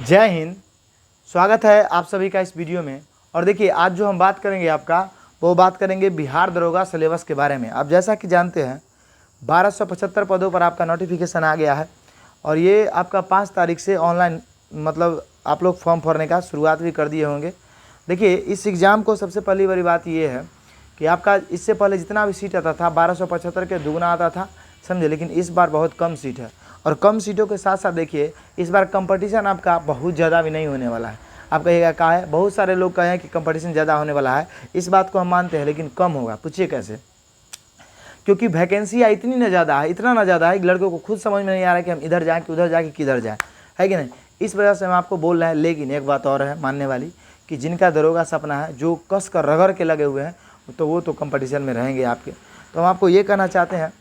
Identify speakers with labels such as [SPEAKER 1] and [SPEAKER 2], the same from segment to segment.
[SPEAKER 1] जय हिंद। स्वागत है आप सभी का इस वीडियो में। और देखिए आज जो हम बात करेंगे वो बात करेंगे बिहार दरोगा सिलेबस के बारे में। आप जैसा कि जानते हैं 1275 पदों पर आपका नोटिफिकेशन आ गया है और ये आपका 5 तारीख से ऑनलाइन आप लोग फॉर्म भरने का शुरुआत भी कर दिए होंगे। देखिए इस एग्ज़ाम को सबसे पहली बड़ी बात ये है कि आपका इससे पहले जितना भी सीट आता था 1275 के दुगना आता था, समझे, लेकिन इस बार बहुत कम सीट है। और कम सीटों के साथ साथ देखिए इस बार कंपटीशन आपका बहुत ज़्यादा भी नहीं होने वाला है। आप कहिएगा कहा है, बहुत सारे लोग कहे हैं कि कंपटीशन ज़्यादा होने वाला है। इस बात को हम मानते हैं, लेकिन कम होगा। पूछिए कैसे? क्योंकि वैकेंसियाँ इतनी ना ज़्यादा है, इतना ना ज़्यादा है कि लड़कों को खुद समझ में नहीं आ रहा है कि हम इधर जाएँ कि उधर जाके किधर जाएँ, है कि नहीं। इस वजह से हम आपको बोल रहे हैं। लेकिन एक बात और है मानने वाली कि जिनका दरोगा सपना है, जो कस कर रगड़ के लगे हुए हैं, तो वो तो कंपटीशन में रहेंगे आपके। तो हम आपको ये कहना चाहते हैं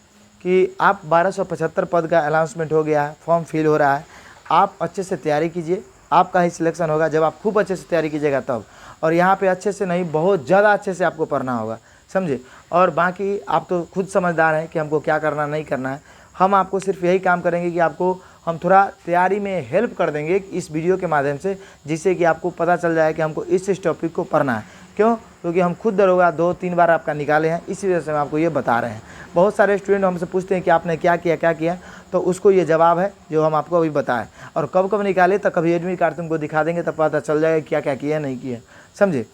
[SPEAKER 1] कि आप 1275 पद का अनाउंसमेंट हो गया है, फॉर्म फिल हो रहा है। आप अच्छे से तैयारी कीजिए, आपका ही सिलेक्शन होगा जब आप खूब अच्छे से तैयारी कीजिएगा तब। और यहाँ पे अच्छे से नहीं, बहुत ज़्यादा अच्छे से आपको पढ़ना होगा, समझे। और बाकी आप तो खुद समझदार हैं कि हमको क्या करना नहीं करना है। हम आपको सिर्फ यही काम करेंगे कि आपको हम थोड़ा तैयारी में हेल्प कर देंगे इस वीडियो के माध्यम से, जिससे कि आपको पता चल जाए कि हमको इस टॉपिक को पढ़ना है। क्यों? क्योंकि हम खुद दरोगा 2-3 बार आपका निकाले हैं, इसी वजह से हम आपको ये बता रहे हैं। बहुत सारे स्टूडेंट हमसे पूछते हैं कि आपने क्या किया, तो उसको ये जवाब है जो हम आपको अभी बताएं। और कब कब निकाले तो कभी एडमिट कार्ड तुमको दिखा देंगे, तब पता चल जाएगा क्या क्या किया नहीं किया, समझे।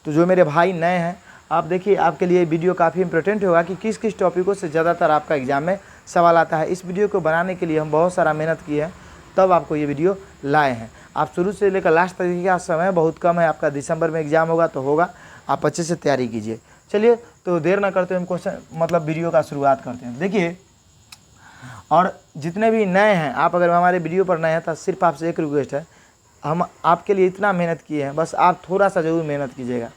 [SPEAKER 1] तो जो मेरे भाई नए हैं, आप देखिए आपके लिए वीडियो काफ़ी इंपॉर्टेंट होगा कि किस किस टॉपिकों से ज़्यादातर आपका एग्जाम में सवाल आता है। इस वीडियो को बनाने के लिए हम बहुत सारा मेहनत की है, तब आपको ये वीडियो लाए हैं। आप शुरू से लेकर लास्ट तक का समय बहुत कम है, आपका दिसंबर में एग्जाम होगा तो होगा। आप अच्छे से तैयारी कीजिए। चलिए तो देर ना करते हम क्वेश्चन वीडियो का शुरुआत करते हैं। देखिए, और जितने भी नए हैं, आप अगर हमारे वीडियो पर नए हैं तो सिर्फ आपसे एक रिक्वेस्ट है, हम आपके लिए इतना मेहनत किए हैं, बस आप थोड़ा सा ज़रूर मेहनत कीजिएगा।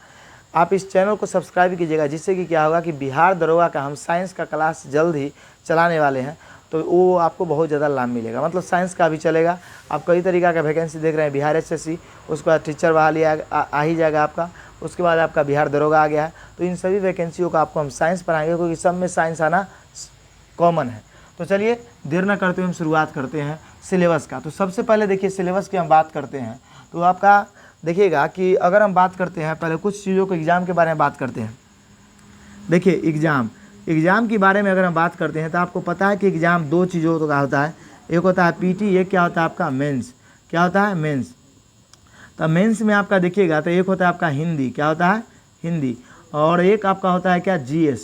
[SPEAKER 1] आप इस चैनल को सब्सक्राइब कीजिएगा, जिससे कि क्या होगा कि बिहार दरोगा का हम साइंस का क्लास जल्द ही चलाने वाले हैं, तो वो आपको बहुत ज़्यादा लाभ मिलेगा। मतलब साइंस का भी चलेगा। आप कई तरीक़ा का वैकेंसी देख रहे हैं, बिहार SSC, उसके बाद टीचर बहाली आ ही जाएगा आपका, उसके बाद आपका बिहार दरोगा आ गया है। तो इन सभी वैकेंसियों का आपको हम साइंस पढ़ाएंगे, क्योंकि सब में साइंस आना कॉमन है। तो चलिए देर न करते हुए हम शुरुआत करते हैं सिलेबस का। तो सबसे पहले देखिए सिलेबस की हम बात करते हैं तो आपका देखिएगा कि अगर हम बात करते हैं, पहले कुछ चीज़ों को एग्ज़ाम के बारे में बात करते हैं। देखिए एग्ज़ाम के बारे में अगर हम बात करते हैं तो आपको पता है कि एग्ज़ाम 2 चीज़ों का होता है। एक होता है PT, एक क्या होता है आपका मेंस। क्या होता है? मेंस। तो मेंस में आपका देखिएगा तो एक होता है आपका हिंदी। क्या होता है? हिंदी। और एक आपका होता है क्या? GS।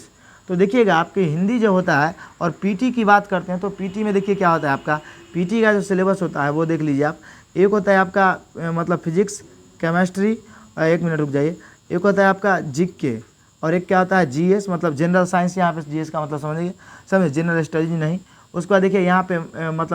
[SPEAKER 1] तो देखिएगा आपके हिंदी जो होता है, और PT की बात करते हैं तो PT में देखिए क्या होता है आपका, PT का जो सिलेबस होता है वो देख लीजिए आप। एक होता है आपका फिजिक्स, केमिस्ट्री, एक मिनट रुक जाइए, एक होता है आपका GK, और एक क्या होता है GS, मतलब जनरल साइंस। यहाँ पे GS का मतलब समझिए जनरल स्टडीज नहीं। उसके बाद देखिए यहाँ पे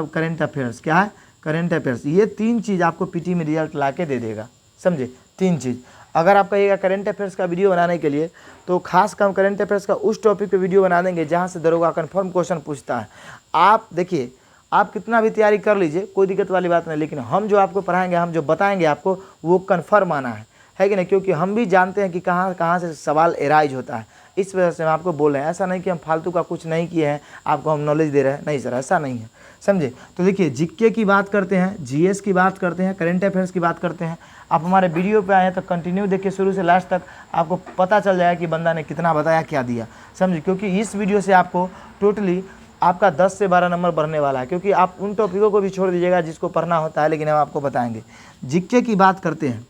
[SPEAKER 1] करेंट अफेयर्स। क्या है? Current affairs. ये 3 चीज़ आपको PT में रिजल्ट ला के दे देगा, समझे। 3 चीज़। अगर आप कहिएगा करेंट अफेयर्स का वीडियो बनाने के लिए, तो खास कर करेंट अफेयर्स का उस टॉपिक पे वीडियो बना देंगे जहाँ से दरोगा कन्फर्म क्वेश्चन पूछता है। आप देखिए, आप कितना भी तैयारी कर लीजिए, कोई दिक्कत वाली बात नहीं, लेकिन हम जो आपको पढ़ाएंगे, हम जो बताएंगे आपको, वो कन्फर्म आना है कि नहीं। क्योंकि हम भी जानते हैं कि कहाँ कहाँ से सवाल एराइज होता है। इस वजह से हम आपको बोल रहे हैं। ऐसा नहीं कि हम फालतू का कुछ नहीं किए हैं, आपको हम नॉलेज दे रहे हैं, नहीं सर, ऐसा नहीं है, समझे। तो देखिए GK की बात करते हैं, GS की बात करते हैं, करेंट अफेयर्स की बात करते हैं। आप हमारे वीडियो पे आए हैं तो कंटिन्यू देखिए शुरू से लास्ट तक, आपको पता चल जाएगा कि बंदा ने कितना बताया, क्या दिया, समझे। क्योंकि इस वीडियो से आपको टोटली आपका 10 से 12 नंबर बढ़ने वाला है। क्योंकि आप उन टॉपिकों को भी छोड़ दीजिएगा जिसको पढ़ना होता है, लेकिन हम आपको बताएंगे। GK की बात करते हैं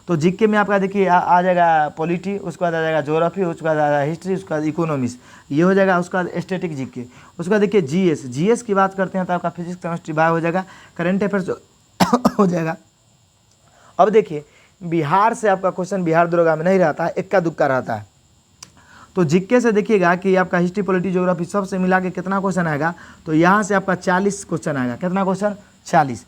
[SPEAKER 1] तो GK में आपका देखिए आ जाएगा पॉलिटी, उसके बाद आ जाएगा ज्योग्राफी, उसके बाद आ जाएगा हिस्ट्री, उसके बाद इकोनॉमिक्स, ये हो जाएगा। उसके बाद स्टैटिक GK, उसके बाद देखिए GS की बात करते हैं तो आपका फिजिक्स, केमिस्ट्री, बायो हो जाएगा। करेंट अफेयर्स हो जाएगा। अब देखिए बिहार से आपका क्वेश्चन बिहार दरोगा में नहीं रहता है, इक्का दुक्का रहता है। तो GK से देखिएगा कि आपका हिस्ट्री, पॉलिटी, ज्योग्राफी सब से मिला के कितना क्वेश्चन आएगा, तो यहाँ से आपका 40 क्वेश्चन आएगा। कितना क्वेश्चन? 40।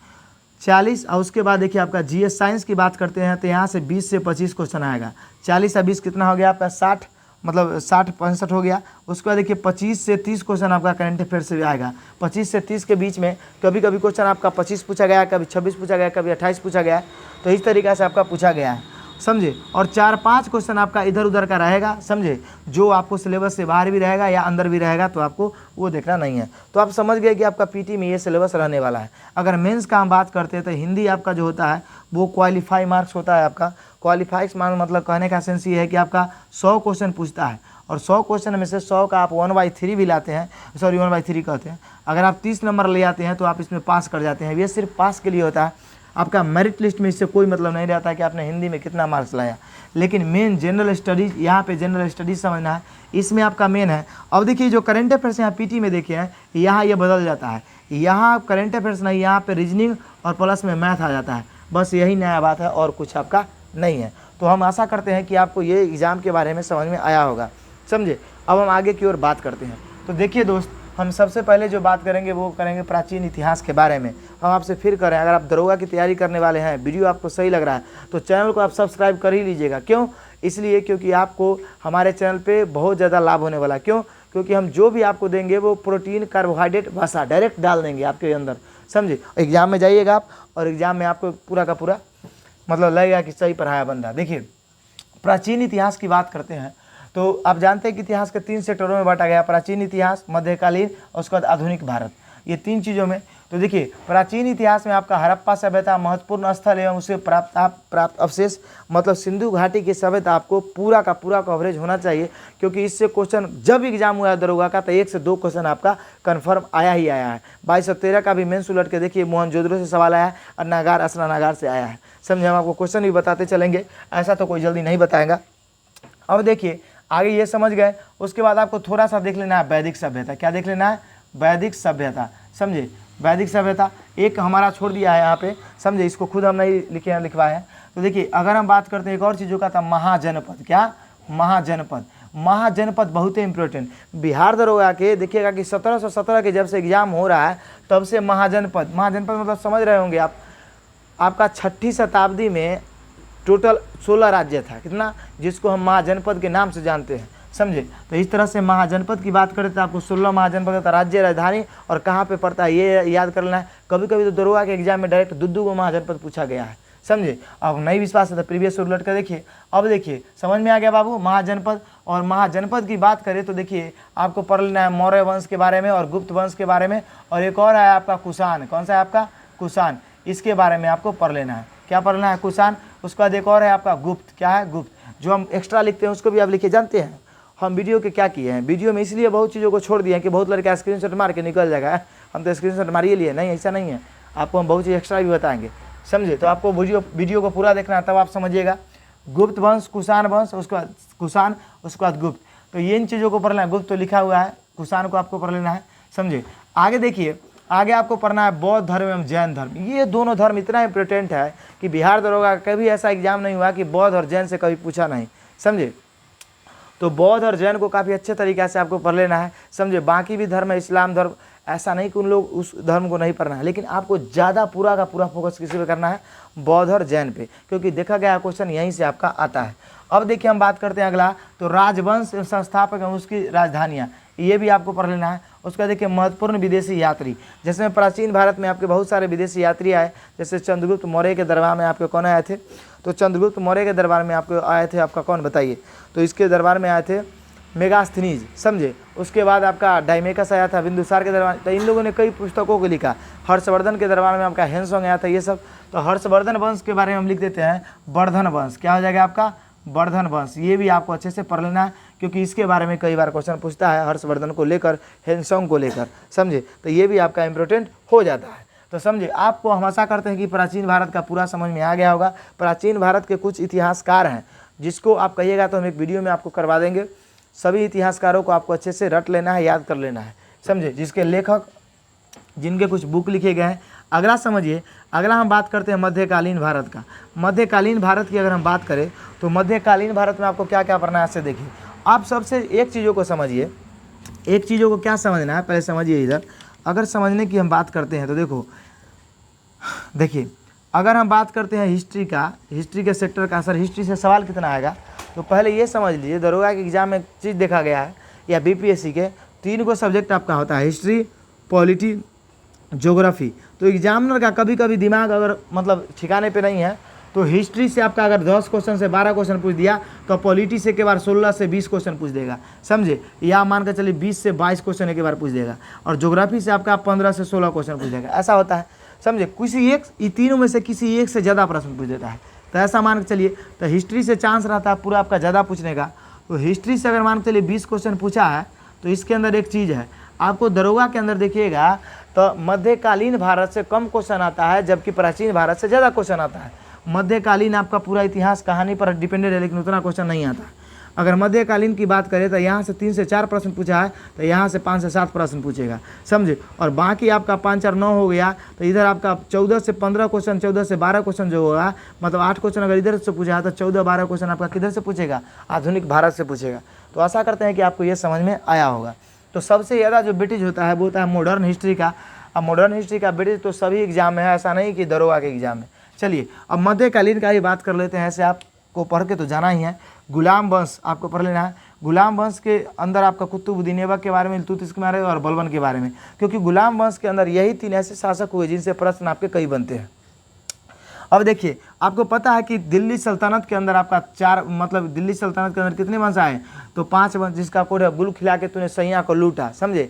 [SPEAKER 1] और उसके बाद देखिए आपका GS साइंस की बात करते हैं तो यहाँ से 20 से 25 क्वेश्चन आएगा। 40 और 20 कितना हो गया आपका? 60, मतलब 60-65 हो गया। उसके बाद देखिए 25 से 30 क्वेश्चन आपका करंट अफेयर से भी आएगा। 25 से 30 के बीच में कभी कभी क्वेश्चन आपका 25 पूछा गया, कभी 26 पूछा गया, कभी 28 पूछा गया। तो इस तरीक़े से आपका पूछा गया है। समझे। और 4-5 क्वेश्चन आपका इधर उधर का रहेगा, समझे, जो आपको सिलेबस से बाहर भी रहेगा या अंदर भी रहेगा, तो आपको वो देखना नहीं है। तो आप समझ गए कि आपका पीटी में ये सिलेबस रहने वाला है। अगर मेंस का हम बात करते हैं तो हिंदी आपका जो होता है वो क्वालिफाई मार्क्स होता है आपका। क्वालिफाइज मार्क्स मतलब कहने का सेंस ये है कि आपका 100 क्वेश्चन पूछता है और 100 क्वेश्चन में से 100 का आप 1/3 भी लाते हैं, सॉरी 1/3 कहते हैं। अगर आप 30 नंबर ले आते हैं तो आप इसमें पास कर जाते हैं। ये सिर्फ पास के लिए होता है, आपका मेरिट लिस्ट में इससे कोई मतलब नहीं रहता कि आपने हिंदी में कितना मार्क्स लाया। लेकिन मेन जनरल स्टडीज़, यहाँ पे जनरल स्टडीज़ समझना है, इसमें आपका मेन है। अब देखिए जो करंट अफेयर्स यहाँ पीटी में देखे हैं, यहाँ ये बदल जाता है, यहाँ करंट अफेयर्स नहीं, यहाँ पे रीजनिंग और प्लस में मैथ आ जाता है। बस यही नया बात है और कुछ आपका नहीं है। तो हम आशा करते हैं कि आपको ये एग्ज़ाम के बारे में समझ में आया होगा, समझे। अब हम आगे की ओर बात करते हैं। तो देखिए दोस्त, हम सबसे पहले जो बात करेंगे वो करेंगे प्राचीन इतिहास के बारे में। हम आपसे फिर करें, अगर आप दरोगा की तैयारी करने वाले हैं, वीडियो आपको सही लग रहा है तो चैनल को आप सब्सक्राइब कर ही लीजिएगा। क्यों? इसलिए क्योंकि आपको हमारे चैनल पे बहुत ज़्यादा लाभ होने वाला है। क्यों? क्योंकि हम जो भी आपको देंगे वो प्रोटीन, कार्बोहाइड्रेट, वसा डायरेक्ट डाल देंगे आपके अंदर, समझे। एग्जाम में जाइएगा आप और एग्जाम में आपको पूरा का पूरा मतलब लगेगा कि सही पढ़ाया बंदा। देखिए प्राचीन इतिहास की बात करते हैं तो आप जानते हैं कि इतिहास के 3 सेक्टरों में बांटा गया, प्राचीन इतिहास, मध्यकालीन और उसके बाद आधुनिक भारत, ये 3 चीज़ों में। तो देखिए प्राचीन इतिहास में आपका हड़प्पा सभ्यता महत्वपूर्ण स्थल एवं उसे प्राप्त अवशेष मतलब सिंधु घाटी की सभ्यता आपको पूरा का पूरा कवरेज होना चाहिए, क्योंकि इससे क्वेश्चन जब एग्जाम हुआ दरोगा का तो 1 से 2 क्वेश्चन आपका कन्फर्म आया ही आया है। 2213 का भी मेंस उलट के देखिए, मोहनजोदड़ो से सवाल आया है और नागार असरानागार से आया है, समझे। हम आपको क्वेश्चन भी बताते चलेंगे, ऐसा तो कोई जल्दी नहीं बताएगा। अब देखिए आगे ये समझ गए, उसके बाद आपको थोड़ा सा देख लेना है वैदिक सभ्यता। क्या देख लेना है? वैदिक सभ्यता, समझे। वैदिक सभ्यता एक हमारा छोड़ दिया है यहाँ पे, समझे, इसको खुद हम नहीं लिखवाए हैं। तो देखिए अगर हम बात करते हैं एक और चीज़ों का था, महाजनपद। क्या? महाजनपद। महाजनपद बहुत ही इंपॉर्टेंट। बिहार दरोगा के देखिएगा कि 1717 के जब से एग्जाम हो रहा है तब से महाजनपद मतलब समझ रहे होंगे आप, आपका 6ठी शताब्दी में टोटल 16 राज्य था, कितना, जिसको हम महाजनपद के नाम से जानते हैं, समझे। तो इस तरह से महाजनपद की बात करें तो आपको 16 महाजनपद का राज्य, राजधानी और कहाँ पे पड़ता है ये याद कर लेना है। कभी कभी तो दरोगा के एग्जाम में डायरेक्ट 2 को महाजनपद पूछा गया है, समझे। अब नहीं विश्वास है तो प्रीवियस उलट कर देखिए। अब देखिए समझ में आ गया बाबू महाजनपद। और महाजनपद की बात करें तो देखिए आपको पढ़ लेना है मौर्य वंश के बारे में और गुप्त वंश के बारे में, और एक और है आपका कुषाण। कौन सा है आपका? कुषाण। इसके बारे में आपको पढ़ लेना है। क्या पढ़ना है? कुषाण। उसके बाद एक और है आपका गुप्त। क्या है? गुप्त। जो हम एक्स्ट्रा लिखते हैं उसको भी आप लिखे जानते हैं। हम वीडियो के क्या किए हैं, वीडियो में इसलिए बहुत चीज़ों को छोड़ दिए हैं कि बहुत लड़का स्क्रीनशॉट मार के निकल जाएगा, हम तो स्क्रीनशॉट मारिए लिए, नहीं ऐसा नहीं है, आपको हम बहुत चीज़ एक्स्ट्रा भी बताएंगे, समझे। तो आपको वीडियो को पूरा देखना है तब आप समझिएगा। गुप्त वंश, कुषाण वंश, उसके बाद कुषाण, उसके बाद गुप्त। तो ये इन चीज़ों को पढ़ना है। गुप्त तो लिखा हुआ है, कुषाण को आपको पढ़ लेना है, समझे। आगे देखिए, आगे आपको पढ़ना है बौद्ध धर्म एवं जैन धर्म। ये दोनों धर्म इतना इंपॉर्टेंट है कि बिहार दरोगा का कभी ऐसा एग्जाम नहीं हुआ कि बौद्ध और जैन से कभी पूछा नहीं, समझे। तो बौद्ध और जैन को काफ़ी अच्छे तरीके से आपको पढ़ लेना है, समझे। बाकी भी धर्म है, इस्लाम धर्म, ऐसा नहीं कि उन लोग उस धर्म को नहीं पढ़ना है, लेकिन आपको ज़्यादा पूरा का पूरा फोकस किसी पे करना है? बौद्ध और जैन पे, क्योंकि देखा गया क्वेश्चन यहीं से आपका आता है। अब देखिए हम बात करते हैं अगला, तो राजवंश संस्थापक एवं उसकी राजधानियाँ, ये भी आपको पढ़ लेना है। उसका देखिए महत्वपूर्ण विदेशी यात्री, जिसमें प्राचीन भारत में आपके बहुत सारे विदेशी यात्री आए, जैसे चंद्रगुप्त मौर्य के दरबार में आपके कौन आए थे? तो चंद्रगुप्त मौर्य के दरबार में आपको आए थे, आपका कौन बताइए? तो इसके दरबार में आए थे मेगास्थनीज, समझे। उसके बाद आपका डायमेकस आया था बिंदुसार के दरबार। तो इन लोगों ने कई पुस्तकों को लिखा। हर्षवर्धन के दरबार में आपका हेनसोंग आया था, ये सब। तो हर्षवर्धन वंश के बारे में हम लिख देते हैं वर्धन वंश। क्या हो जाएगा आपका? वर्धन वंश। ये भी आपको अच्छे से पढ़ लेना है, क्योंकि इसके बारे में कई बार क्वेश्चन पूछता है, हर्षवर्धन को लेकर, हेनसोंग को लेकर, समझे। तो ये भी आपका इंपॉर्टेंट हो जाता है। तो समझे, आपको हम आशा करते हैं कि प्राचीन भारत का पूरा समझ में आ गया होगा। प्राचीन भारत के कुछ इतिहासकार हैं, जिसको आप कहिएगा तो हम एक वीडियो में आपको करवा देंगे। सभी इतिहासकारों को आपको अच्छे से रट लेना है, याद कर लेना है, समझे, जिसके लेखक, जिनके कुछ बुक लिखे गए हैं। अगला समझिए, अगला हम बात करते हैं मध्यकालीन भारत का। मध्यकालीन भारत की अगर हम बात करें तो मध्यकालीन भारत में आपको क्या क्या पढ़ना है, ऐसे देखिए। आप सबसे एक चीज़ों को समझिए, एक चीज़ों को क्या समझना है पहले समझिए इधर। अगर समझने की हम बात करते हैं तो देखिए अगर हम बात करते हैं हिस्ट्री का, हिस्ट्री के सेक्टर का, सर हिस्ट्री से सवाल कितना आएगा, तो पहले ये समझ लीजिए दरोगा के एग्जाम में चीज़ देखा गया है, या बीपीएससी के 3 को सब्जेक्ट आपका होता है, हिस्ट्री, पॉलिटी, ज्योग्राफी। तो एग्जामिनर का कभी कभी दिमाग अगर मतलब ठिकाने पे नहीं है तो हिस्ट्री से आपका अगर 10 क्वेश्चन से 12 क्वेश्चन पूछ दिया तो पॉलिटी से के बार 16 से 20 क्वेश्चन पूछ देगा, समझे, या मान कर चलिए 20 से 22 क्वेश्चन एक बार पूछ देगा, और ज्योग्राफी से आपका 15 से 16 क्वेश्चन पूछ देगा, ऐसा होता है, समझे। किसी एक तीनों में से किसी एक से ज़्यादा प्रश्न पूछ देता है, तो ऐसा मान के चलिए। तो हिस्ट्री से चांस रहता है पूरा आपका ज़्यादा पूछने का। तो हिस्ट्री से अगर मान के चलिए 20 क्वेश्चन पूछा है, तो इसके अंदर एक चीज़ है, आपको दरोगा के अंदर देखिएगा तो मध्यकालीन भारत से कम क्वेश्चन आता है, जबकि प्राचीन भारत से ज़्यादा क्वेश्चन आता है। मध्यकालीन आपका पूरा इतिहास कहानी पर डिपेंडेड है, लेकिन उतना क्वेश्चन नहीं आता। अगर मध्यकालीन की बात करें तो यहाँ से 3 से 4 प्रश्न पूछा है, तो यहाँ से 5 से 7 प्रश्न पूछेगा, समझे। और बाकी आपका 5 और 9 हो गया, तो इधर आपका 14 से 15 क्वेश्चन, 14 से 12 क्वेश्चन जो होगा, मतलब 8 क्वेश्चन अगर इधर से पूछा है तो 14-12 क्वेश्चन आपका किधर से पूछेगा, आधुनिक भारत से पूछेगा। तो आशा करते हैं कि आपको ये समझ में आया होगा। तो सबसे ज़्यादा जो वेटेज होता है वो होता है मॉडर्न हिस्ट्री का। अब मॉडर्न हिस्ट्री का वेटेज तो सभी एग्जाम में है, ऐसा नहीं कि दरोगा के एग्जाम में। चलिए अब मध्यकालीन का ही बात कर लेते हैं, ऐसे आपको पढ़ के तो जाना ही है। गुलाम वंश आपको पढ़ लेना है। गुलाम वंश के अंदर आपका कुतुबुद्दीन ऐबक के बारे में, इल्तुतमिश के बारे में और बलबन के बारे में, क्योंकि गुलाम वंश के अंदर यही 3 ऐसे शासक हुए जिनसे प्रश्न आपके कई बनते हैं। अब देखिए आपको पता है कि दिल्ली सल्तनत के अंदर आपका 4 मतलब दिल्ली सल्तनत के अंदर कितने वंश आए, तो 5 वंश, जिसका कोड है गुल खिला के तूने सैया को लूटा, समझे।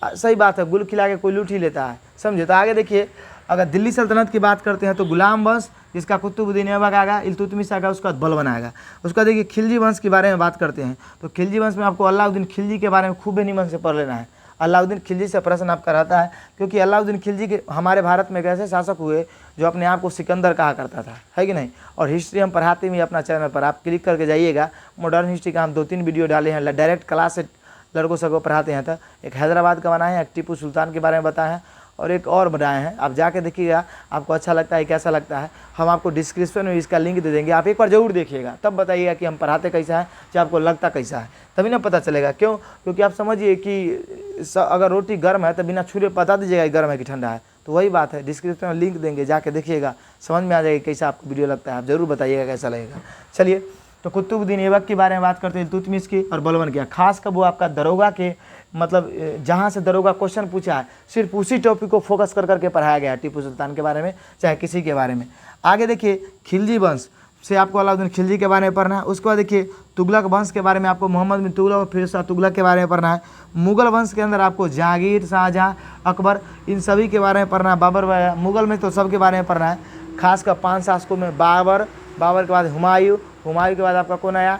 [SPEAKER 1] सही बात है, गुल खिला के कोई लूट ही लेता है, समझे। तो आगे देखिए, अगर दिल्ली सल्तनत की बात करते हैं तो गुलाम वंश, जिसका कुतुबुद्दीन ऐबक आएगा, इल्तुतमिश आएगा, उसका बाद बलबन आएगा। उसका देखिए खिलजी वंश के बारे में बात करते हैं, तो खिलजी वंश में आपको अलाउद्दीन खिलजी के बारे में खूब निमन से पढ़ लेना है। अलाउद्दीन खिलजी से प्रश्न आपका रहता है, क्योंकि अलाउद्दीन खिलजी के हमारे भारत में एक ऐसे शासक हुए जो अपने आप को सिकंदर कहा करता था, है कि नहीं। और हिस्ट्री हम पढ़ाते भी अपना चैनल पर, आप क्लिक करके जाइएगा। मॉडर्न हिस्ट्री का हम 2-3 वीडियो डाले हैं, डायरेक्ट क्लास से लड़कों सबको पढ़ाते हैं। तो एक हैदराबाद का बनाए हैं, एक टीपू सुल्तान के बारे में बताए हैं, और एक और बनाए हैं। आप जाके देखिएगा, आपको अच्छा लगता है कैसा लगता है। हम आपको डिस्क्रिप्शन में इसका लिंक दे देंगे, आप एक बार जरूर देखिएगा, तब बताइएगा कि हम पढ़ाते कैसा है, चाहे आपको लगता कैसा है, तभी ना पता चलेगा। क्यों? क्योंकि आप समझिए कि अगर रोटी गर्म है तो बिना छुरे बता दीजिएगा गर्म है कि ठंडा है, तो वही बात है। डिस्क्रिप्शन में लिंक देंगे, जाके देखिएगा, समझ में आ जाएगा कैसा आपको वीडियो लगता है, आप जरूर बताइएगा कैसा लगेगा। चलिए, तो कुतुबुद्दीन ऐबक के बारे में बात करते हैं, इल्तुतमिश की और बलबन की। खास कर वो आपका दरोगा के मतलब जहाँ से दरोगा क्वेश्चन पूछा है, सिर्फ उसी टॉपिक को फोकस कर करके पढ़ाया गया है, टीपू सुल्तान के बारे में चाहे किसी के बारे में। आगे देखिए, खिलजी वंश से आपको अलाउद्दीन खिलजी के बारे में पढ़ना है। उसके बाद देखिए तुगलक वंश के बारे में आपको मोहम्मद बिन तुगलक और फिर तुगलक के बारे में पढ़ना है। मुगल वंश के अंदर आपको जहांगीर, शाहजहाँ, अकबर, इन सभी के बारे में पढ़ना है। बाबर, मुगल में तो सबके बारे में पढ़ना है। खासकर 5 शासकों में बाबर के बाद हुमायूं के बाद आपका कौन आया,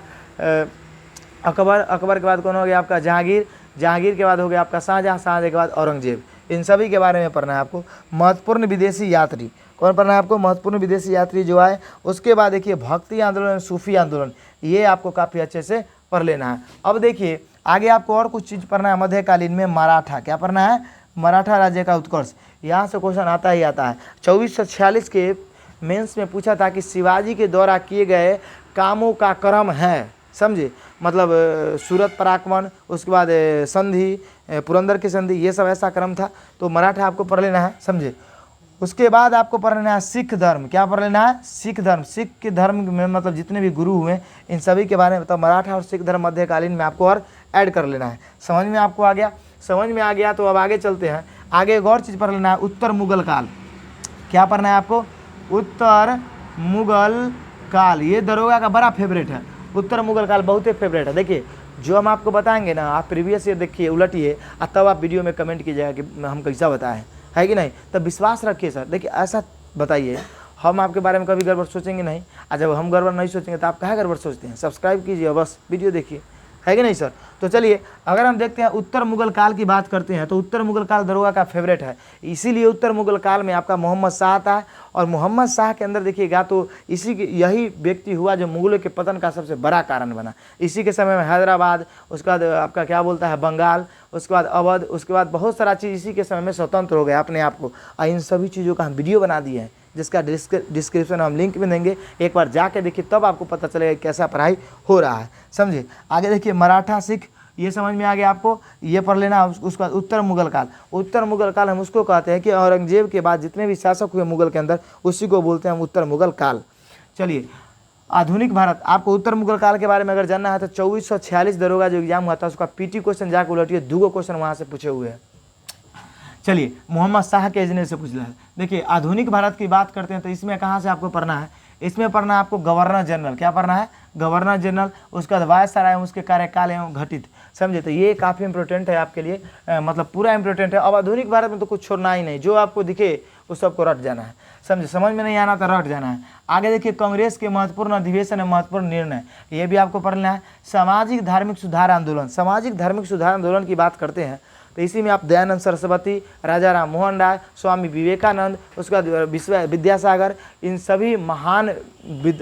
[SPEAKER 1] अकबर के बाद कौन हो गया आपका जहांगीर के बाद हो गया आपका शाहजहाँ के बाद औरंगजेब। इन सभी के बारे में पढ़ना है आपको। महत्वपूर्ण विदेशी यात्री कौन पढ़ना है आपको, महत्वपूर्ण विदेशी यात्री जो आए। उसके बाद देखिए भक्ति आंदोलन, सूफी आंदोलन, ये आपको काफ़ी अच्छे से पढ़ लेना है। अब देखिए आगे आपको और कुछ चीज़ पढ़ना है। मध्यकालीन में मराठा, क्या पढ़ना है, मराठा राज्य का उत्कर्ष। यहाँ से क्वेश्चन आता ही आता है। 2446 के मेंस में पूछा था कि शिवाजी के द्वारा किए गए कामों का क्रम है, समझे, मतलब सूरत पर आक्रमण, उसके बाद संधि, पुरंदर की संधि, ये सब ऐसा क्रम था। तो मराठा आपको पढ़ लेना है, समझे। उसके बाद आपको पढ़ लेना है सिख धर्म, क्या पढ़ लेना है, सिख धर्म। सिख के धर्म में मतलब जितने भी गुरु हुए इन सभी के बारे में, मतलब मराठा और सिख धर्म मध्यकालीन में आपको और ऐड कर लेना है। समझ में आपको आ गया? समझ में आ गया तो अब आगे चलते हैं। आगे एक और चीज़ पढ़ लेना है, उत्तर मुगल काल। क्या पढ़ना है आपको, उत्तर मुगल काल। ये दरोगा का बड़ा फेवरेट है, उत्तर मुगल काल बहुत ही फेवरेट है। देखिए जो हम आपको बताएंगे ना, आप प्रीवियस ईयर देखिए, उलटिए, और तब आप वीडियो में कमेंट कीजिएगा कि हम कैसा बताएं, है कि नहीं। तब विश्वास रखिए सर। देखिए ऐसा बताइए, हम आपके बारे में कभी गड़बड़ सोचेंगे नहीं, और जब हम गड़बड़ नहीं सोचेंगे तो आप कहाँ गड़बड़ सोचते हैं। सब्सक्राइब कीजिए, बस वीडियो देखिए, है कि नहीं सर। तो चलिए अगर हम देखते हैं उत्तर मुगल काल की बात करते हैं, तो उत्तर मुगल काल दरोगा का फेवरेट है। इसीलिए उत्तर मुगल काल में आपका मोहम्मद शाह आता है, और मोहम्मद शाह के अंदर देखिएगा तो यही व्यक्ति हुआ जो मुगलों के पतन का सबसे बड़ा कारण बना। इसी के समय में हैदराबाद, उसके बाद आपका क्या बोलता है बंगाल, उसके बाद अवध, उसके बाद बहुत सारा चीज़ इसी के समय में स्वतंत्र हो गया अपने आप को। और इन सभी चीज़ों का हम वीडियो बना दिए हैं, जिसका डिस्क्रिप्शन हम लिंक में देंगे, एक बार जाके देखिए, तब आपको पता चलेगा कैसा पढ़ाई हो रहा है, समझे। आगे देखिए मराठा, सिख, ये समझ में आ गया आपको, ये पढ़ लेना। उसका उत्तर मुगल काल। उत्तर मुगल काल हम उसको कहते हैं कि औरंगजेब के बाद जितने भी शासक हुए मुगल के अंदर, उसी को बोलते हैं हम उत्तर मुगल काल। चलिए आधुनिक भारत, आपको उत्तर मुगल काल के बारे में अगर जानना है तो 2446 दरोगा जो एग्जाम हुआ था, उसका पीटी क्वेश्चन जाकर उलटिए, 2 क्वेश्चन वहाँ से पूछे हुए हैं। चलिए मोहम्मद शाह के एजने से पूछ रहा है। देखिए आधुनिक भारत की बात करते हैं तो इसमें कहाँ से आपको पढ़ना है, इसमें पढ़ना है आपको गवर्नर जनरल, क्या पढ़ना है, गवर्नर जनरल, उसके बाद वायसराय एवं उसके कार्यकाल एवं घटित, समझे। तो ये काफ़ी इंपॉर्टेंट है आपके लिए, मतलब पूरा इंपॉर्टेंट है। अब आधुनिक भारत में तो कुछ छोड़ना ही नहीं, जो आपको दिखे उस सबको रट जाना है, समझे। समझ में नहीं आना तो रट जाना है। आगे देखिए, कांग्रेस के महत्वपूर्ण अधिवेशन है, महत्वपूर्ण निर्णय, ये भी आपको पढ़ना है। सामाजिक धार्मिक सुधार आंदोलन, सामाजिक धार्मिक सुधार आंदोलन की बात करते हैं तो इसी में आप दयानंद सरस्वती, राजा राम मोहन राय, स्वामी विवेकानंद, उसके बाद विश्व विद्यासागर, इन सभी महान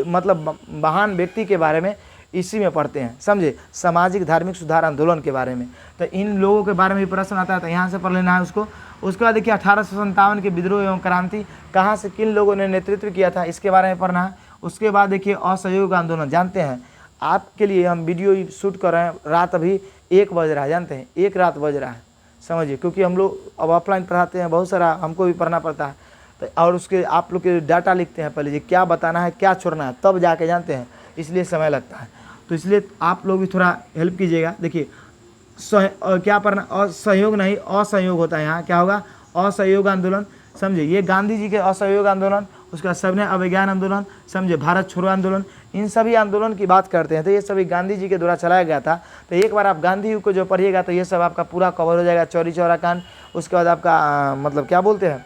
[SPEAKER 1] मतलब महान व्यक्ति के बारे में इसी में पढ़ते हैं, समझे। सामाजिक धार्मिक सुधार आंदोलन के बारे में, तो इन लोगों के बारे में भी प्रश्न आता है, तो यहाँ से पढ़ लेना है उसको। उसके बाद देखिए 1857 के विद्रोह एवं क्रांति, कहाँ से किन लोगों ने नेतृत्व किया था, इसके बारे में पढ़ना है। उसके बाद देखिए असहयोग आंदोलन, जानते हैं आपके लिए हम वीडियो शूट कर रहे हैं, रात अभी 1 बज रहा है, जानते हैं 1 रात बज रहा है, समझिए, क्योंकि हम लोग अब ऑफलाइन पढ़ाते हैं, बहुत सारा हमको भी पढ़ना पड़ता है, तो और उसके आप लोग के डाटा लिखते हैं, पहले जी क्या बताना है क्या छोड़ना है, तब जाके जानते हैं, इसलिए समय लगता है। तो इसलिए आप लोग भी थोड़ा हेल्प कीजिएगा। देखिए क्या पढ़ना, असहयोग नहीं असहयोग होता है, यहाँ क्या होगा, असहयोग आंदोलन, समझे। ये गांधी जी के असहयोग आंदोलन, उसका सविनय अवज्ञान आंदोलन, समझे, भारत छोड़ो आंदोलन, इन सभी आंदोलन की बात करते हैं तो ये सभी गांधी जी के द्वारा चलाया गया था। तो एक बार आप गांधी को जो पढ़िएगा तो ये सब आपका पूरा कवर हो जाएगा। चौरी चौरा कांड, उसके बाद आपका मतलब क्या बोलते हैं,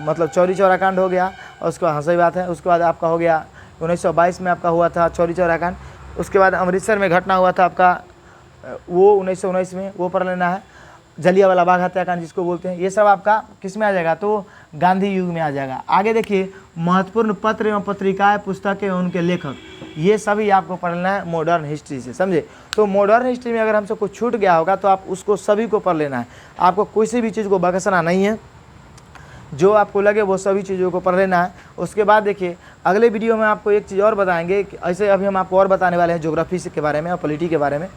[SPEAKER 1] मतलब चौरी चौरा कांड हो गया, और उसके बाद हंसी बात है। उसके बाद आपका हो गया 1922 में आपका हुआ था चौरी चौरा कांड। उसके बाद अमृतसर में घटना हुआ था आपका वो 1919 में, वो पढ़ लेना है। जलियांवाला बाग हत्याकांड जिसको बोलते हैं, ये सब आपका किस में आ जाएगा, तो गांधी युग में आ जाएगा। आगे देखिए महत्वपूर्ण पत्र एवं पत्रिकाएं, पुस्तकें एवं उनके लेखक, ये सभी आपको पढ़ना है मॉडर्न हिस्ट्री से, समझे। तो मॉडर्न हिस्ट्री में अगर हमसे कुछ छूट गया होगा तो आप उसको सभी को पढ़ लेना है, आपको किसी भी चीज़ को बकसना नहीं है, जो आपको लगे वो सभी चीज़ों को पढ़ लेना है। उसके बाद देखिए अगले वीडियो में आपको एक चीज़ और बताएंगे, ऐसे अभी हम आपको और बताने वाले हैं ज्योग्राफी के बारे में और पॉलिटी के बारे में।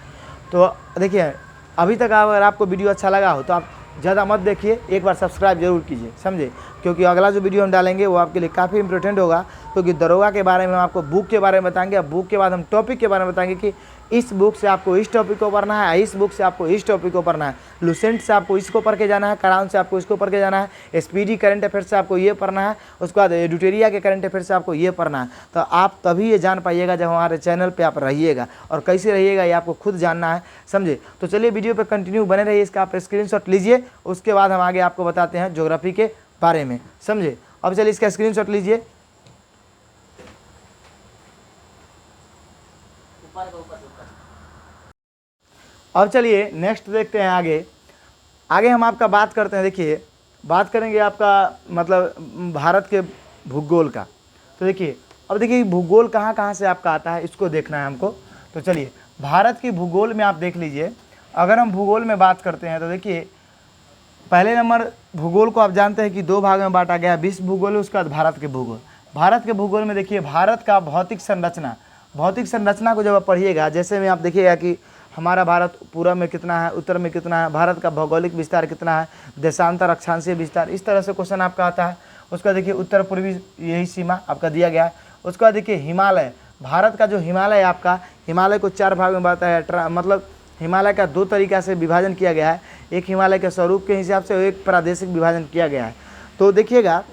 [SPEAKER 1] तो देखिए अभी तक अगर आपको वीडियो अच्छा लगा हो तो आप ज़्यादा मत देखिए, एक बार सब्सक्राइब जरूर कीजिए, समझे, क्योंकि अगला जो वीडियो हम डालेंगे वो आपके लिए काफ़ी इंपॉर्टेंट होगा। क्योंकि दरोगा के बारे में हम आपको बुक के बारे में बताएंगे, अब बुक के बाद हम टॉपिक के बारे में बताएंगे कि इस बुक से आपको इस टॉपिक को पढ़ना है, इस बुक से आपको इस टॉपिक को पढ़ना है, लुसेंट से आपको इसको पढ़ के जाना है, कराउन से आपको इसको पढ़ के जाना है, स्पीडी करंट अफेयर से आपको ये पढ़ना है, उसके बाद एडिटोरिया के करंट अफेयर से आपको ये पढ़ना है। तो आप तभी ये जान पाइएगा जब हमारे चैनल पर आप रहिएगा, और कैसे रहिएगा ये आपको खुद जानना है, समझे। तो चलिए वीडियो पर कंटिन्यू बने रहिए, इसका आप स्क्रीनशॉट लीजिए, उसके बाद हम आगे आपको बताते हैं ज्योग्राफी के बारे में, समझे। अब चलिए इसका स्क्रीनशॉट लीजिए। अब चलिए नेक्स्ट देखते हैं आगे हम आपका बात करते हैं। देखिए बात करेंगे आपका मतलब भारत के भूगोल का। तो देखिए अब देखिए भूगोल कहाँ कहाँ से आपका आता है, इसको देखना है हमको। तो चलिए भारत की भूगोल में आप देख लीजिए, अगर हम भूगोल में बात करते हैं तो देखिए पहले नंबर भूगोल को आप जानते हैं कि 2 भाग में बांटा गया, विश्व भूगोल, उसके बाद भारत के भूगोल। भारत के भूगोल में देखिए भारत का भौतिक संरचना को जब आप पढ़िएगा, जैसे में आप देखिएगा कि हमारा भारत पूर्व में कितना है, उत्तर में कितना है, भारत का भौगोलिक विस्तार कितना है, देशांतर अक्षांशीय विस्तार, इस तरह से क्वेश्चन आपका आता है। उसका देखिए उत्तर पूर्वी यही सीमा आपका दिया गया है। उसका देखिए हिमालय, भारत का जो हिमालय आपका, हिमालय को 4 भाग में बांटा है, मतलब हिमालय का 2 तरीका से विभाजन किया गया है, एक हिमालय के स्वरूप के हिसाब से और एक प्रादेशिक विभाजन किया गया है। तो देखिएगा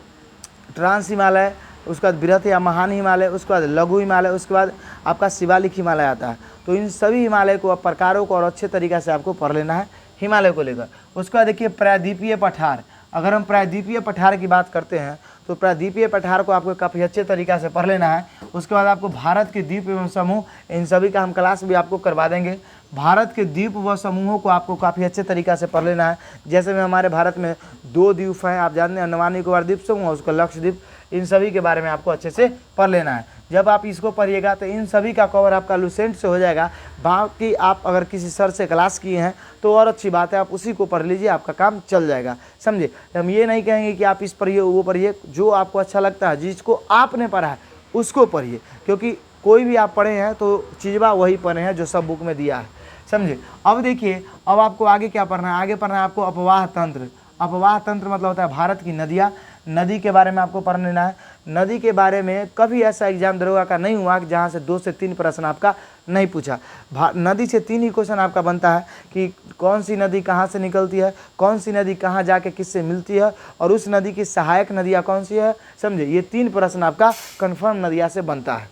[SPEAKER 1] ट्रांस हिमालय, उसके बाद बृहत या महान हिमालय, उसके बाद लघु हिमालय, उसके बाद आपका शिवालिक हिमालय आता है। तो इन सभी हिमालय को प्रकारों को और अच्छे तरीक़े से आपको पढ़ लेना है हिमालय को लेकर। उसके बाद देखिए प्रायद्वीपीय पठार, अगर हम प्रायद्वीपीय पठार की बात करते हैं तो प्रायद्वीपीय पठार को आपको काफ़ी अच्छे तरीक़े से पढ़ लेना है। उसके बाद आपको भारत के द्वीप एवं समूह, इन सभी का हम क्लास भी आपको करवा देंगे। भारत के द्वीप व समूहों को आपको काफ़ी अच्छे तरीक़े से पढ़ लेना है। जैसे में हमारे भारत में 2 द्वीप हैं, आप जानते हैं, अंडमान निकोबार द्वीप समूह, उसका लक्षद्वीप, इन सभी के बारे में आपको अच्छे से पढ़ लेना है। जब आप इसको पढ़िएगा तो इन सभी का कवर आपका लुसेंट से हो जाएगा। बाकी आप अगर किसी सर से क्लास किए हैं तो और अच्छी बात है, आप उसी को पढ़ लीजिए, आपका काम चल जाएगा, समझे। हम ये नहीं कहेंगे कि आप इस पढ़िए वो पढ़िए, जो आपको अच्छा लगता है, जिसको आपने पढ़ा है उसको पढ़िए, क्योंकि कोई भी आप पढ़े हैं तो चीज़वा वही पढ़े हैं जो सब बुक में दिया है, समझे। अब देखिए अब आपको आगे क्या पढ़ना है, आगे पढ़ना है आपको अपवाह तंत्र। अपवाह तंत्र मतलब होता है भारत की नदियाँ, नदी के बारे में आपको पढ़ लेना है। नदी के बारे में कभी ऐसा एग्जाम दरोगा का नहीं हुआ कि जहाँ से 2 से 3 प्रश्न आपका नहीं पूछा। नदी से 3 ही क्वेश्चन आपका बनता है कि कौन सी नदी कहाँ से निकलती है, कौन सी नदी कहाँ जाके किससे मिलती है, और उस नदी की सहायक नदियाँ कौन सी है, समझे। ये 3 प्रश्न आपका कन्फर्म नदिया से बनता है।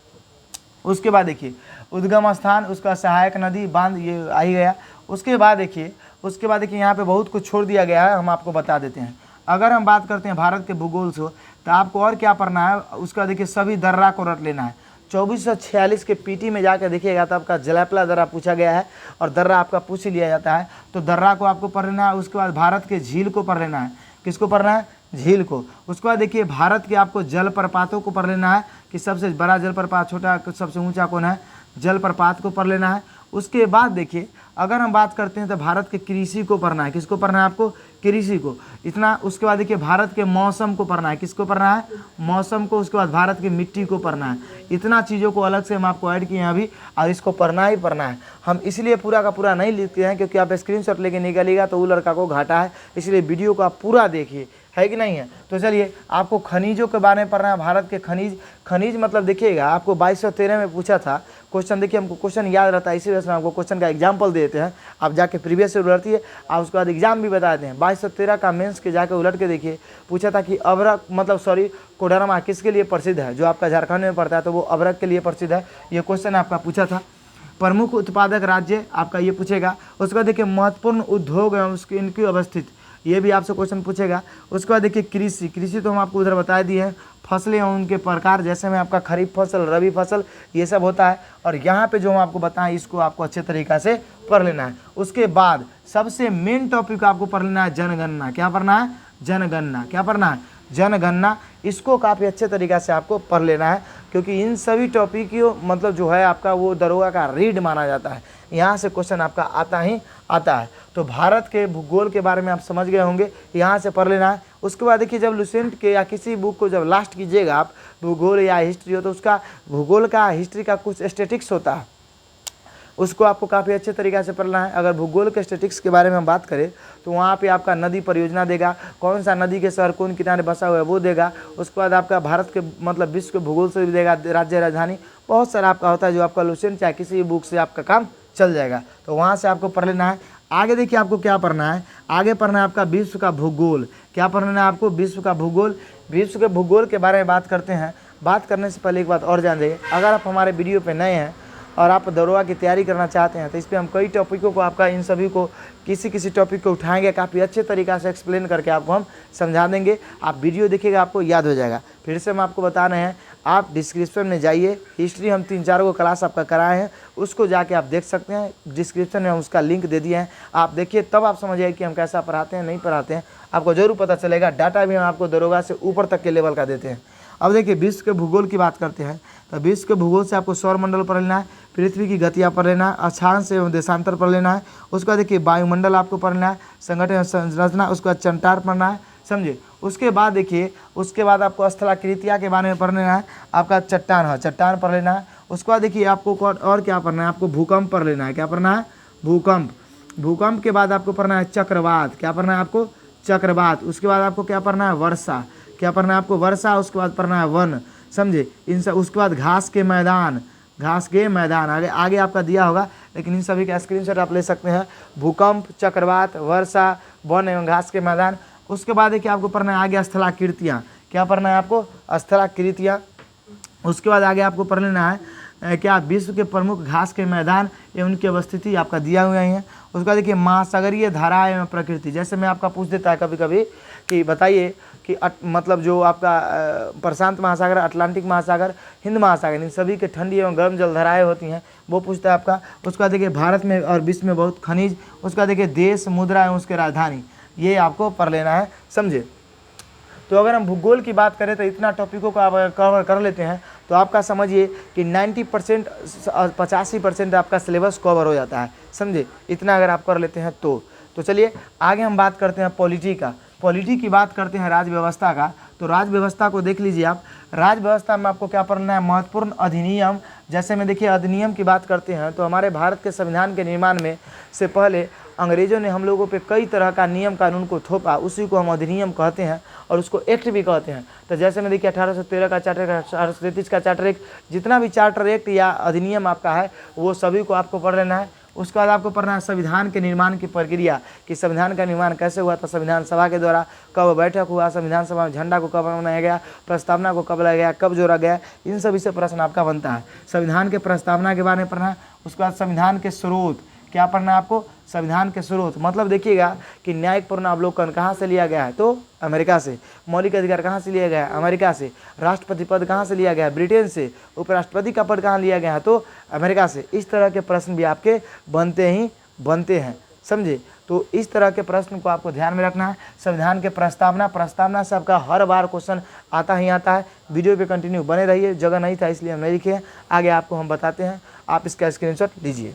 [SPEAKER 1] उसके बाद देखिए उद्गम स्थान, उसका सहायक नदी, बांध, ये आ ही गया। उसके बाद देखिए यहाँ पे बहुत कुछ छोड़ दिया गया है, हम आपको बता देते हैं। अगर हम बात करते हैं भारत के भूगोल से, तो आपको और क्या पढ़ना है, उसका देखिए सभी दर्रा को रट लेना है। 2446 के पीटी में जाकर देखिएगा तो आपका जलापला दर्रा पूछा गया है और दर्रा आपका पूछ लिया जाता है, तो दर्रा को आपको पढ़ लेना है। उसके बाद भारत के झील को पढ़ लेना है। किसको पढ़ना है? झील को। उसके बाद देखिए भारत के आपको जलप्रपातों को पढ़ लेना है कि सबसे बड़ा जलप्रपात, छोटा सबसे ऊंचा कौन है, जलप्रपात को पढ़ लेना है। उसके बाद देखिए अगर हम बात करते हैं तो भारत के कृषि को पढ़ना है। किसको पढ़ना है आपको? कृषि को, इतना। उसके बाद देखिए भारत के मौसम को पढ़ना है। किसको पढ़ना है? मौसम को। उसके बाद भारत की मिट्टी को पढ़ना है। इतना चीज़ों को अलग से हम आपको ऐड किए हैं अभी, और इसको पढ़ना ही पढ़ना है। हम इसलिए पूरा का पूरा नहीं लिखते हैं क्योंकि आप स्क्रीनशॉट लेके निकलिएगा तो वो लड़का को घाटा है, इसलिए वीडियो को आप पूरा देखिए, है कि नहीं है। तो चलिए आपको खनिजों के बारे में पढ़ना है। भारत के खनिज मतलब देखिएगा आपको 2213 में पूछा था क्वेश्चन। देखिए हमको क्वेश्चन याद रहता है, इसी वजह से आपको क्वेश्चन का एग्जाम्पल देते हैं। आप जाके प्रीवियस से उलटती है, आप उसके बाद एग्जाम भी बता देते हैं। 2213 का मेंस के जाके उलट के देखिए, पूछा था कि अभ्रक मतलब कोडरमा किसके लिए प्रसिद्ध है, जो आपका झारखंड में पड़ता है, तो वो अभ्रक के लिए प्रसिद्ध है। ये क्वेश्चन आपका पूछा था। प्रमुख उत्पादक राज्य आपका ये पूछेगा। उसके बाद देखिए महत्वपूर्ण उद्योग एवं उसकी इनकी अवस्थित, ये भी आपसे क्वेश्चन पूछेगा। उसके बाद देखिए कृषि तो हम आपको उधर बता दिए हैं। फसलें और उनके प्रकार, जैसे में आपका खरीफ फसल, रबी फसल, ये सब होता है। और यहाँ पे जो हम आपको बताएं इसको आपको अच्छे तरीक़ा से पढ़ लेना है। उसके बाद सबसे मेन टॉपिक आपको पढ़ लेना है जनगणना। क्या पढ़ना है? जनगणना। क्या पढ़ना है? जनगणना। इसको काफ़ी अच्छे तरीक़ा से आपको पढ़ लेना है, क्योंकि इन सभी टॉपिक को मतलब जो है आपका वो दरोगा का रीड माना जाता है। यहाँ से क्वेश्चन आपका आता ही आता है। तो भारत के भूगोल के बारे में आप समझ गए होंगे, यहाँ से पढ़ लेना है। उसके बाद देखिए जब लुसेंट के या किसी बुक को जब लास्ट कीजिएगा आप, भूगोल या हिस्ट्री हो, तो उसका भूगोल का हिस्ट्री का कुछ स्टैटिक्स होता है, उसको आपको काफ़ी अच्छे तरीक़े से पढ़ना है। अगर भूगोल के स्टैटिक्स के बारे में हम बात करें तो वहाँ पे आपका नदी परियोजना देगा, कौन सा नदी के शहर कौन किनारे बसा हुआ है वो देगा। उसके बाद आपका भारत के मतलब विश्व के भूगोल से भी देगा, राज्य राजधानी, बहुत सारा आपका होता है जो आपका लुसेंट चाहे किसी भी बुक से आपका काम चल जाएगा। तो वहाँ से आपको पढ़ लेना है। आगे देखिए आपको क्या पढ़ना है, आगे पढ़ना है आपका विश्व का भूगोल। क्या पढ़ना है आपको? विश्व का भूगोल। विश्व के भूगोल के बारे में बात करते हैं। बात करने से पहले एक बात और जान जाइए, अगर आप हमारे वीडियो पे नए हैं और आप दरोगा की तैयारी करना चाहते हैं तो इस पर हम कई टॉपिकों को आपका इन सभी को किसी टॉपिक को उठाएंगे, काफ़ी अच्छे तरीक़ा से एक्सप्लेन करके आपको हम समझा देंगे। आप वीडियो देखिएगा आपको याद हो जाएगा। फिर से हम आपको बता रहे हैं, आप डिस्क्रिप्शन में जाइए, हिस्ट्री हम 3-4 को क्लास आपका कराए हैं, उसको जाके आप देख सकते हैं। डिस्क्रिप्शन में हम उसका लिंक दे दिए हैं, आप देखिए, तब आप समझिए कि हम कैसा पढ़ाते हैं, नहीं पढ़ाते हैं, आपको जरूर पता चलेगा। डाटा भी हम आपको दरोगा से ऊपर तक के लेवल का देते हैं। अब देखिए विश्व के भूगोल की बात करते हैं, तो विश्व के भूगोल से आपको सौरमंडल पढ़ लेना है, पृथ्वी की गतियाँ पढ़ लेना है, अक्षांश एवं देशांतर पढ़ लेना है। उसके बाद देखिए वायुमंडल आपको पढ़ना है, संगठन संरचना, उसके बाद चंटार पढ़ना है, समझे। उसके बाद देखिए उसके बाद आपको स्थलाकृतियाँ के बारे में पढ़ लेना है, आपका चट्टान है, चट्टान पढ़ लेना है। उसके बाद देखिए आपको और क्या पढ़ना है, आपको भूकंप पढ़ लेना है। क्या पढ़ना है? भूकंप। भूकंप के बाद आपको पढ़ना है चक्रवात। क्या पढ़ना है आपको? चक्रवात। उसके बाद आपको क्या पढ़ना है? वर्षा। क्या पढ़ना है आपको? वर्षा। उसके बाद पढ़ना है वन, समझे। इन सब, उसके बाद घास के मैदान, घास के मैदान आगे आपका दिया होगा, लेकिन इन सभी का स्क्रीनशॉट आप ले सकते हैं। भूकंप, चक्रवात, वर्षा, वन एवं घास के मैदान। उसके बाद देखिए आपको पढ़ना है आगे स्थलाकृतियाँ। क्या पढ़ना है आपको? स्थलाकृतियाँ। उसके बाद आगे आपको पढ़ लेना है क्या, विश्व के प्रमुख घास के मैदान एवं उनकी अवस्थिति आपका दिया हुआ ही है। उसके बाद देखिए महासागरीय धाराएं एवं प्रकृति, जैसे मैं आपका पूछ देता है कभी कभी कि बताइए कि मतलब जो आपका प्रशांत महासागर, अटलांटिक महासागर, हिंद महासागर, इन सभी के ठंडी एवं गर्म जल धाराएं होती हैं, वो पूछता है आपका। उसके बाद देखिए भारत में और विश्व में बहुत खनिज। उसके बाद देखिए देश, मुद्रा एवं उसके राजधानी, ये आपको पढ़ लेना है, समझे। तो अगर हम भूगोल की बात करें तो इतना टॉपिकों को आप कवर कर लेते हैं तो आपका समझिए कि 90% 85% आपका सिलेबस कवर हो जाता है, समझे। इतना अगर आप कर लेते हैं तो चलिए आगे हम बात करते हैं पॉलिटी का। पॉलिटी की बात करते हैं राज्य व्यवस्था का। तो राज्य व्यवस्था को देख लीजिए आप। राज्य व्यवस्था में आपको क्या पढ़ना है? महत्वपूर्ण अधिनियम, जैसे में देखिए अधिनियम की बात करते हैं तो हमारे भारत के संविधान के निर्माण में से पहले अंग्रेज़ों ने हम लोगों पे कई तरह का नियम कानून को थोपा, उसी को हम अधिनियम कहते हैं और उसको एक्ट भी कहते हैं। तो जैसे में देखिए 1813 का चार्टर, 1833 का चार्टर एक्ट, जितना भी चार्टर एक्ट या अधिनियम आपका है वो सभी को आपको पढ़ लेना है। उसके बाद आपको पढ़ना है संविधान के निर्माण की प्रक्रिया, कि संविधान का निर्माण कैसे हुआ था, संविधान सभा के द्वारा कब बैठक हुआ, संविधान सभा में झंडा को कब बनाया गया, प्रस्तावना को कब लगाया गया, कब जोड़ा गया, इन सभी से प्रश्न आपका बनता है। संविधान के प्रस्तावना के बारे में पढ़ना है। उसके बाद संविधान के स्रोत, क्या पढ़ना है आपको, संविधान के स्रोत, मतलब देखिएगा कि न्यायिक पूर्णावलोकन कहाँ से लिया गया है, तो अमेरिका से। मौलिक अधिकार कहाँ से लिया गया है, अमेरिका से। राष्ट्रपति पद कहाँ से लिया गया है, ब्रिटेन से। उपराष्ट्रपति का पद कहाँ लिया गया है, तो अमेरिका से। इस तरह के प्रश्न भी आपके बनते हैं, समझे। तो इस तरह के प्रश्न को आपको ध्यान में रखना है। संविधान के प्रस्तावना से आपका हर बार क्वेश्चन आता ही आता है। वीडियो पे कंटिन्यू बने रहिए, जगह नहीं था इसलिए हम नहीं लिखे हैं, आगे आपको हम बताते हैं, आप इसका स्क्रीनशॉट लीजिए।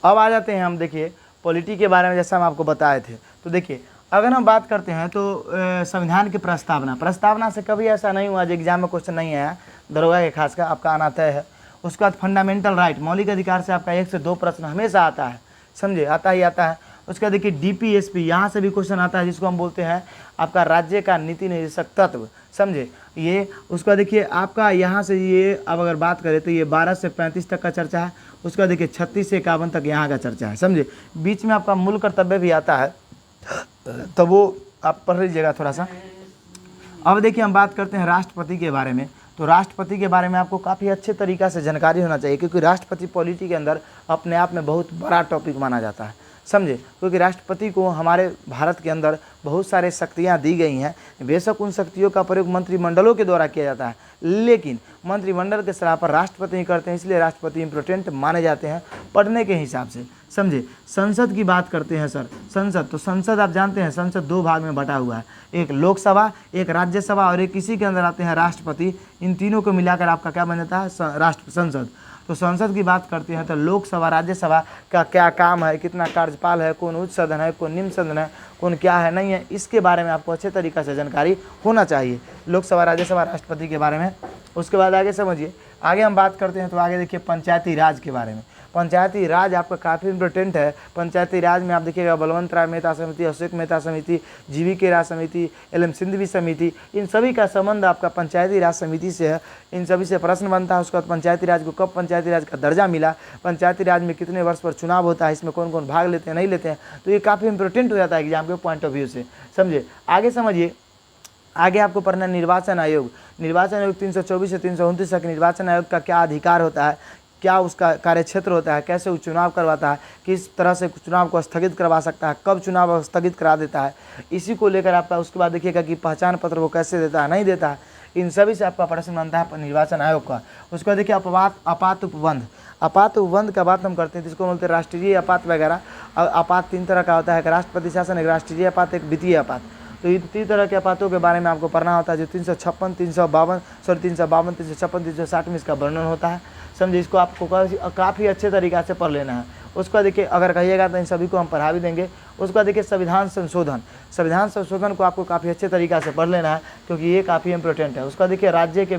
[SPEAKER 1] अब आ जाते हैं हम, देखिए पॉलिटी के बारे में, जैसा हम आपको बताए थे। तो देखिए अगर हम बात करते हैं तो संविधान की प्रस्तावना से कभी ऐसा नहीं हुआ जो एग्जाम में क्वेश्चन नहीं आया, दरोगा के खास का आपका आना तय है। उसके बाद फंडामेंटल राइट, मौलिक अधिकार से आपका 1 से 2 प्रश्न हमेशा आता है, समझे, आता ही आता है। उसके बाद देखिए डीपीएसपी, यहाँ से भी क्वेश्चन आता है, जिसको हम बोलते हैं आपका राज्य का नीति निर्देशक तत्व, समझे ये। उसका देखिए आपका यहाँ से ये, अब अगर बात करें तो ये 12 से 35 तक का चर्चा है। उसका देखिए 36 से 51 तक यहाँ का चर्चा है, समझे। बीच में आपका मूल कर्तव्य भी आता है, तो वो आप पढ़ लीजिएगा थोड़ा सा। अब देखिए हम बात करते हैं राष्ट्रपति के बारे में। तो राष्ट्रपति के बारे में आपको काफ़ी अच्छे तरीक़ा से जानकारी होना चाहिए, क्योंकि राष्ट्रपति पॉलिटी के अंदर अपने आप में बहुत बड़ा टॉपिक माना जाता है, समझे। क्योंकि राष्ट्रपति को हमारे भारत के अंदर बहुत सारे शक्तियाँ दी गई हैं। बेशक उन शक्तियों का प्रयोग मंत्रिमंडलों के द्वारा किया जाता है, लेकिन मंत्रिमंडल के सलाह पर राष्ट्रपति ही करते हैं, इसलिए राष्ट्रपति इम्पोर्टेंट माने जाते हैं पढ़ने के हिसाब से, समझे। संसद की बात करते हैं सर, संसद, तो संसद आप जानते हैं संसद 2 भाग में बटा हुआ है, एक लोकसभा, एक राज्यसभा, और एक इसी के अंदर आते हैं राष्ट्रपति। इन तीनों को मिलाकर आपका क्या बन जाता है, संसद। तो संसद की बात करते हैं तो लोकसभा, राज्यसभा का क्या काम है, कितना कार्यपाल है, कौन उच्च सदन है, कौन निम्न सदन है, कौन क्या है नहीं है, इसके बारे में आपको अच्छे तरीक़े से जानकारी होना चाहिए, लोकसभा, राज्यसभा, राष्ट्रपति के बारे में। उसके बाद आगे समझिए, आगे हम बात करते हैं तो आगे देखिए पंचायती राज के बारे में। पंचायती राज आपका काफ़ी इंपॉर्टेंट है। पंचायती राज में आप देखिएगा बलवंत राय मेहता समिति, अशोक मेहता समिति, जीवी के राज समिति, एल.एम. सिंघवी समिति, इन सभी का संबंध आपका पंचायती राज समिति से है। इन सभी से प्रश्न बनता है। उसके बाद पंचायती राज को कब पंचायती राज का दर्जा मिला, पंचायती राज में कितने वर्ष पर चुनाव होता है, इसमें कौन कौन भाग लेते हैं नहीं लेते हैं, तो ये काफ़ी इंपॉर्टेंट हो जाता है एग्जाम के पॉइंट ऑफ व्यू से, समझे। आगे समझिए, आगे आपको पढ़ना निर्वाचन आयोग। निर्वाचन आयोग 324 से 329 तक निर्वाचन आयोग का क्या अधिकार होता है, क्या उसका कार्यक्षेत्र होता है, कैसे वो चुनाव करवाता है, किस तरह से चुनाव को स्थगित करवा सकता है, कब चुनाव स्थगित करा देता है, इसी को लेकर आपका उसके बाद देखिएगा कि पहचान पत्र वो कैसे देता है नहीं देता है, इन सभी से आपका प्रश्न बनता है निर्वाचन आयोग का। उसके बाद देखिए आपात उपबंध। आपात उपबंध का बात हम करते हैं जिसको बोलते हैं राष्ट्रीय आपात वगैरह। आपात 3 तरह का होता है, एक राष्ट्रपति शासन, एक राष्ट्रीय आपात, एक वित्तीय आपात। तो इन 3 तरह के आपातों के बारे में आपको पढ़ना होता है, जो 356, 352, 356, 356, 360 में इसका वर्णन होता है, समझे। इसको आपको काफ़ी अच्छे तरीक़े से पढ़ लेना है। उसका देखिए अगर कहिएगा तो इन सभी को हम पढ़ा भी देंगे। उसका देखिए संविधान संशोधन को आपको काफ़ी अच्छे तरीक़े से पढ़ लेना है, क्योंकि ये काफ़ी इंपॉर्टेंट है। उसका देखिए राज्य के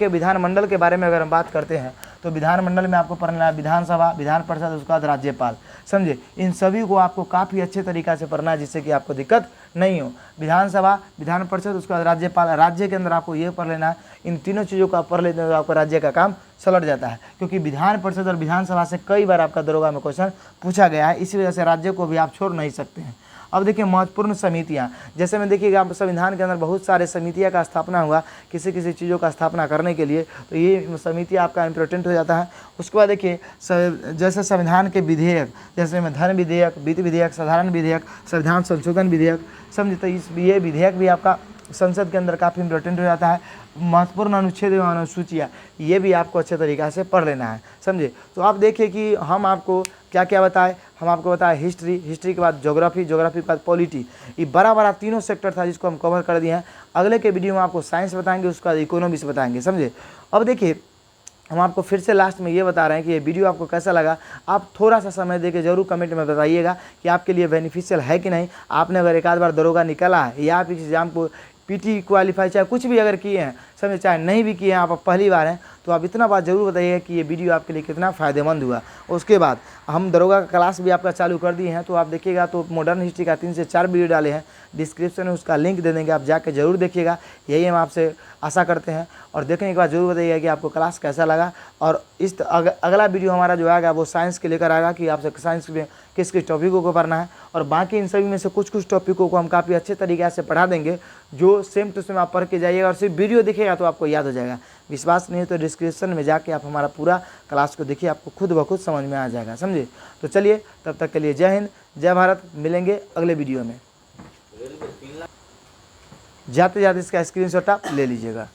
[SPEAKER 1] विधानमंडल के बारे में अगर हम बात करते हैं तो विधानमंडल में आपको पढ़ना है विधानसभा, विधान परिषद, उसके बाद राज्यपाल, समझे। इन सभी को आपको काफ़ी अच्छे तरीक़े से पढ़ना है, जिससे कि आपको दिक्कत नहीं हो। विधानसभा, विधान परिषद, उसके बाद राज्यपाल, राज्य के अंदर आपको ये पढ़ लेना है। इन तीनों चीज़ों को आप पढ़ लेते हैं तो आपको राज्य का काम सलट जाता है, क्योंकि विधान परिषद और विधानसभा से कई बार आपका दरोगा में क्वेश्चन पूछा गया है, इसी वजह से राज्य को भी आप छोड़ नहीं सकते हैं। अब देखिए महत्वपूर्ण समितियां, जैसे में देखिएगा संविधान के अंदर बहुत सारे समितियां का स्थापना हुआ किसी किसी चीज़ों का स्थापना करने के लिए, तो ये समितियां आपका इंपॉर्टेंट हो जाता है। उसके बाद देखिए जैसे संविधान के विधेयक, जैसे में धन विधेयक, वित्त विधेयक, साधारण विधेयक, संविधान संशोधन विधेयक, समझे। तो ये विधेयक भी आपका संसद के अंदर काफ़ी इंपॉर्टेंट हो जाता है। महत्वपूर्ण अनुच्छेद एवं अनुसूचियाँ, ये भी आपको अच्छे तरीक़े से पढ़ लेना है, समझे। तो आप देखिए कि हम आपको क्या क्या बताए, हम आपको बताए हिस्ट्री के बाद ज्योग्राफी के बाद पॉलिटी। ये बड़ा तीनों सेक्टर था जिसको हम कवर कर दिए हैं। अगले के वीडियो में आपको साइंस बताएंगे, उसके बाद इकोनॉमिक्स बताएंगे, समझे। अब देखिए हम आपको फिर से लास्ट में ये बता रहे हैं कि ये वीडियो आपको कैसा लगा। आप थोड़ा सा समय देके जरूर कमेंट में बताइएगा कि आपके लिए बेनिफिशियल है कि नहीं। आपने अगर एक आध बार दरोगा निकाला है या आप इस एग्जाम को पीटी क्वालिफाई चाहे कुछ भी अगर किए हैं, समझे, चाहे नहीं भी किए हैं, आप पहली बार हैं, तो आप इतना बात ज़रूर बताइए कि ये वीडियो आपके लिए कितना फ़ायदेमंद हुआ। उसके बाद हम दरोगा का क्लास भी आपका चालू कर दिए हैं, तो आप देखिएगा तो मॉडर्न हिस्ट्री का 3 से 4 वीडियो डाले हैं, डिस्क्रिप्शन में उसका लिंक दे देंगे, आप जाके ज़रूर देखिएगा। यही हम आपसे आशा करते हैं, और देखने के बाद ज़रूर बताइएगा कि आपको क्लास कैसा लगा। और इस अगला वीडियो हमारा जो आएगा वो साइंस के लेकर आएगा कि आपसे साइंस में किस किस टॉपिकों को पढ़ना है, और बाकी इन सभी में से कुछ कुछ टॉपिकों को हम काफ़ी अच्छे तरीके से पढ़ा देंगे, जो सेम टू सेम आप पढ़ के जाइएगा और सिर्फ वीडियो दिखेगा तो आपको याद हो जाएगा। विश्वास नहीं है तो डिस्क्रिप्शन में जाके आप हमारा पूरा क्लास को देखिए, आपको खुद ब खुद समझ में आ जाएगा, समझे। तो चलिए, तब तक के लिए जय हिंद, जय भारत, मिलेंगे अगले वीडियो में। जाते जाते इसका स्क्रीनशॉट आप ले लीजिएगा।